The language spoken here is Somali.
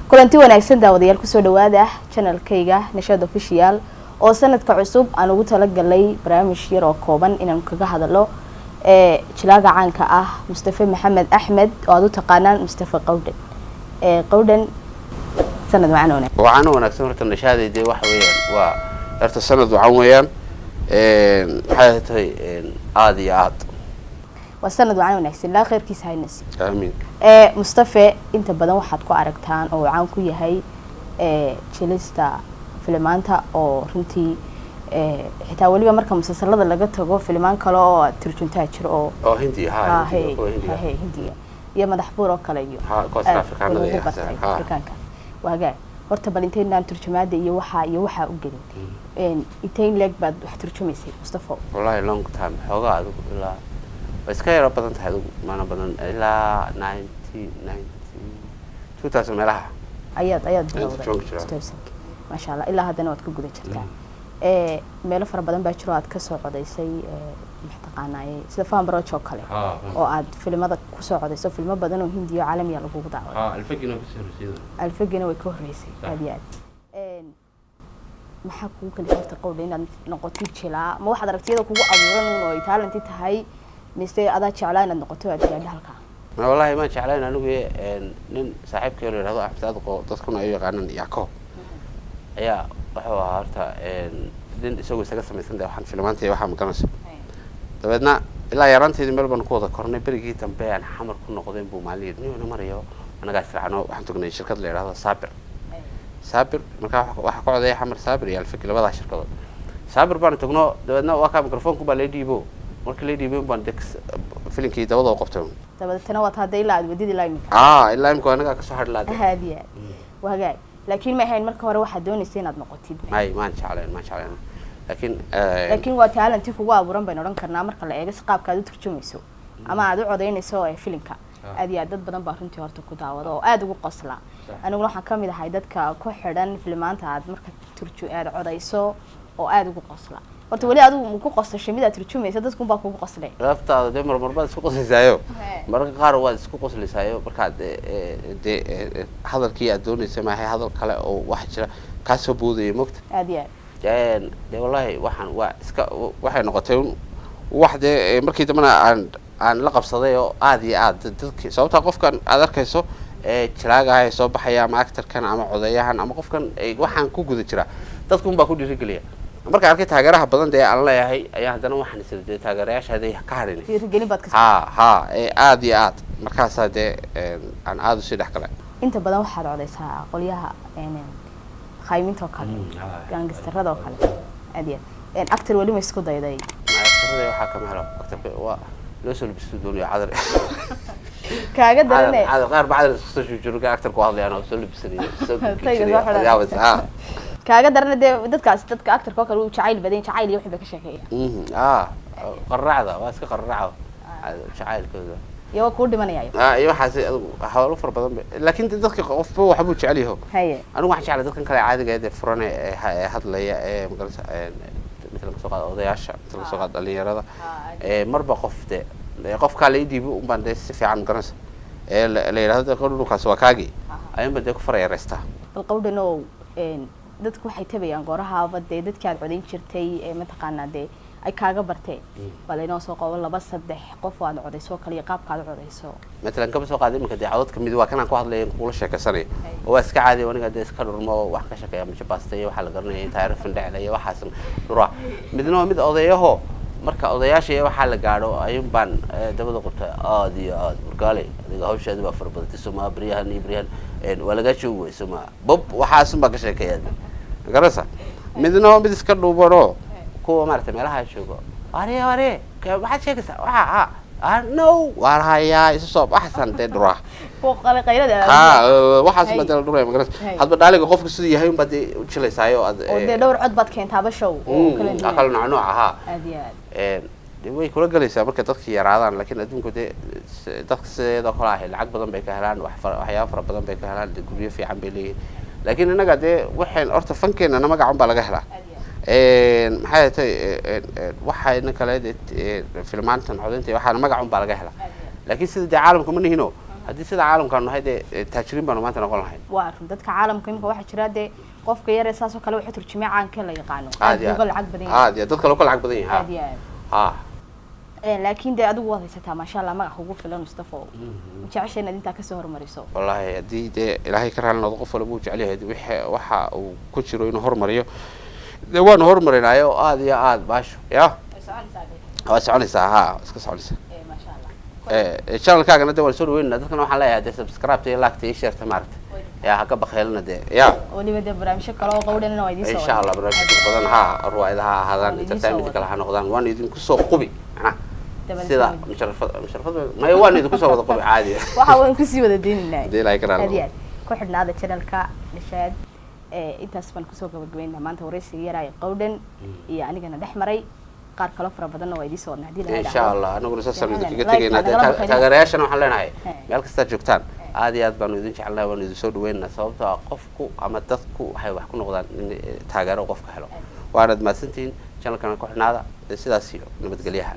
kulanti wanaagsan daawadayaal ku soo dhawaada channel-kayga Nashad Official oo sanadka cusub aan ugu talagalay barnaamij yar oo kooban inaan kaga hadalo jilaaga caanka ah Mustafa Maxamed Axmed oo aad u taqaanaan Mustafa Qowdhan Qowdhan sanad waxaan wanaagsan horta nashaadayde waxa weeyaan waa horta sanad waxaan weeyaan maxay tahay aad iyo aad وسند وعنا ونحسن لا خير كيس هاي الناس. آمين. مصطفى أنت بدن واحد كو عرقتان أو عام كوي هاي تشيلستا فيلمانتا أو رنتي حتى ولي بمركز مسلسل هذا اللي قلته جو فيلمان كلا ترجمة تاجر أو. هندي هاي. هاي هندية. يا مدحبور أو كلا يو. كوست أفريقيا هذا. أفريقيا. وهاي. horta balinteen aan turjumaada iyo waxa u gelin inteen leeg baad wax turjumaysay Mustafa wallahi long time xogaa adigu ilaa iska yar badan tahay adigu maana badan ilaa 2000 meelaha ayaad bilowday ma sha Allah ilaa hadana waad ku guda jirtaa meelo fara badan baa jiro aad ka soo codaysay maxtaqaanaayay sida faan baroojo kale oo aad filimada ku soo codayso filmo badan oo Hindiyo caalamiga lagu daawaday alfagina way ka horeysay aad maxaa ku kala jirta qowdhan inaad noqotid jilaa ma waxaad aragtiyada kugu abuuran oo ay talent tahay mise adaa jeclaa inaad noqoto aad gaadho halka wallahi ma jeclaan anigu nin saaxiibkay la yiraahdo Axmed Adqo dadkuna ay yaqaanaan Yaako ayaa wuxuu ahaa horta nin isagoo isaga samaysan waxaan filmaantay waxa maganayso dabeedna ilaa yaraanteedii meel baan ku wada kornay berigii dambe aan xamar ku noqdeen buu maaliyad nin marayo anaga israacno waxaan tagnay shirkad la yiraahdo Sabir marka waxa ku coday xamar Sabir iyo alfik labada shirkadood Sabir baan tagno dabeedna waa ka mikrofoonku baa la dhiibo marka la dhiibo baan dex filimkii dabada oo qabtay dabeetana waa tahay ilaa aad wadid ilaa ilaa imka anaga ka soo hadlaad haadiya wagaag laakiin ma ahayn marka hore waxa doonaysay inaad noqotid ma jeclaan laakiin waa talent kugu abuuran baan oran karnaa marka la eego qaabka aad u turjumayso ama aad u codeynayso filimka aad iyo dad badan baa runtii horta ku daawado oo aad ugu qosla anigu waxaan kamid ahay dadka ku xidhan filmaanta aad marka aad codayso oo aad ugu qosla horta wali adigu ku qosashay mid aad turjumayso dadku baa kugu qoslay laftaada de marbaad isku qoslaysayo marka qaar waad isku qoslaysayo marka de hadalkii aad doonaysay ma hay hadal kale oo wax jira ka soo boodayay mogta aad iyo de wallahi waxaan waa iska waxay noqotay wax de markii dambana aan la qabsaday oo aad iyo aad dadkii sababta qofkan aad arkayso jilaaga ay soo baxaya ama actor-kan ama codayahan ama qofkan waxaan ku guda jira dadku baa ku dhiirigeliya marka arkay taageeraha badan ee aan leeyahay ayaa hadana waxaan isleeyahay taageerayaasha ka harin dhiirigelin baad ka aad iyo aad markaas aan aad u sii dhaxgalay inta badan waxaad codaysaa qolyaha khayminta kale gangsterada kale aad iyo actor wali ma isku dayday actorada waxa ka mahalo actorka waa loo soo labisto dooniyo cadar kaaga daranay cadar qaar bacad isku soo joogo actorku hadlayaan oo soo labisanayo kaaga daranay dadka actorka kale uu jacayl badan jacayl iyo wixii ka shaqeeya qarracda waa iska qarraco jacaylkooda iyo ku dhimanayay iyo waxaas hawlo far badan laakiin dadka qofba waxba jecel yahay anigu waxaan jecelahay dadkan kale caadiga ah ee furan ee hadlaya magalsa midna soo qaad odayaasha midna soo qaad dhalinyarada marba qofte qofka la idiibo un baan si fiican garanaysa la yiraahdo qowdhankaas waa kaagi ayaan bad ku fareereystaa bal qowdhan oo dadku waxay tabayaan goorahaaba dadka aad codeyn jirtay ma taqaanaa ay kaaga barteen bal inoo soo qabo 2-3 qof oo aad codayso kaliya qaabka aad codayso مثلا كم سوق قادم كده عودت كم دوا كنا نقول لي نقول شيء كسري هو اسك عادي وانا قاعد اسكر ما wax ka shaqeeya ma baastay waxa la garanayay taariikh findhaclay waxaasan dura midna mid odayaho marka odayaasha waxa la gaaro ayun baan dabada qabtay aad iyo aad markaale adiga hawshaada waa farbadatay Soomaa Brian wala ga joogay Soomaa bob waxaasan ba ka shaqeeyay garasa midna mid iska dhuubaro kuwa maartay meelaha joogo are waxa sheegaysaa waxa no warhaya isu soo baxsan dura qale qaylada waxaas ma dal duray magaras hadba dhaaliga qofka sidii yahay un baad u jilaysaayo oo dhowr cod baad keentaaba show oo kala nooc way kula galaysaa marka dadka yaraadaan laakiin adduunku dadka sidoo kale ah lacag badan bay ka helaan waxyaabo fara badan bay ka helaan guryo fiican bay leeyihiin laakiin inaga waxaan horta fankeena magac un baa laga helaa maxay tahay waxayna kale filmaantan codeynta waxaan magac un baa laga helaa laakiin sida caalamka ma nihino haddii sida caalamka nahay dee taajiriin baan maanta noqon lahayn waa run dadka caalamka imika waxa jira dee qofka yar ee saas oo kale waxa turjumay caanka la yaqaano aad iyo uga lacag badan yahay aad iyo dadka loo kala lacag badan yahay aad iyo aad ha laakiin dee adigu waad haysataa maasha Allah magac ugu filan Mustafa jeceshay inaad intaa ka soo hormariso wallahi haddii dee ilaahay ka raali noqdo qof walba uu jecel yahay waxa uu ku jiro inuu hormariyo dee waan hormarinayo aad iyo aad baasho ya waa soconaysaa ha iska soconaysaa maasha Allah channelkaagana dee waan soo dhaweynaa dadkana waxaan leeyahay dee subscribe iyo like iyo share maaragtay yaa haka bakheelna dee ya waliba dee barnaamijyo kale oo qowdhanina waa idin soo insha Allah barnaamijyo badan ha ruwaayadaha ahaadaan entertainment kale ha noqdaan waan idinku soo qubi sida musharafada ma waan idinku soo wada qubi caadi waxa waan ku sii wada deynaa dee ilaahay ka raali ku xidhnaada channelka Nishaad intaas baan kusoo gabagabeynaa maanta wareysiga yaray qowdhan iyo anigana dhex maray qaar kale fara badan oo idin soo nahdii lahayd insha Allah anaguna soo sameeyay kaga tageena taageerayaashana waxaan leenahay meel kasta joogtaan aad iyo aad baan idin jeclahay waan idin soo dhaweynaa sababtoo ah qofku ama dadku waxay wax ku noqdaan in taageero qofka helo waana mahadsantiin channelkana ku xidhnaada sidaas iyo nabadgelyaha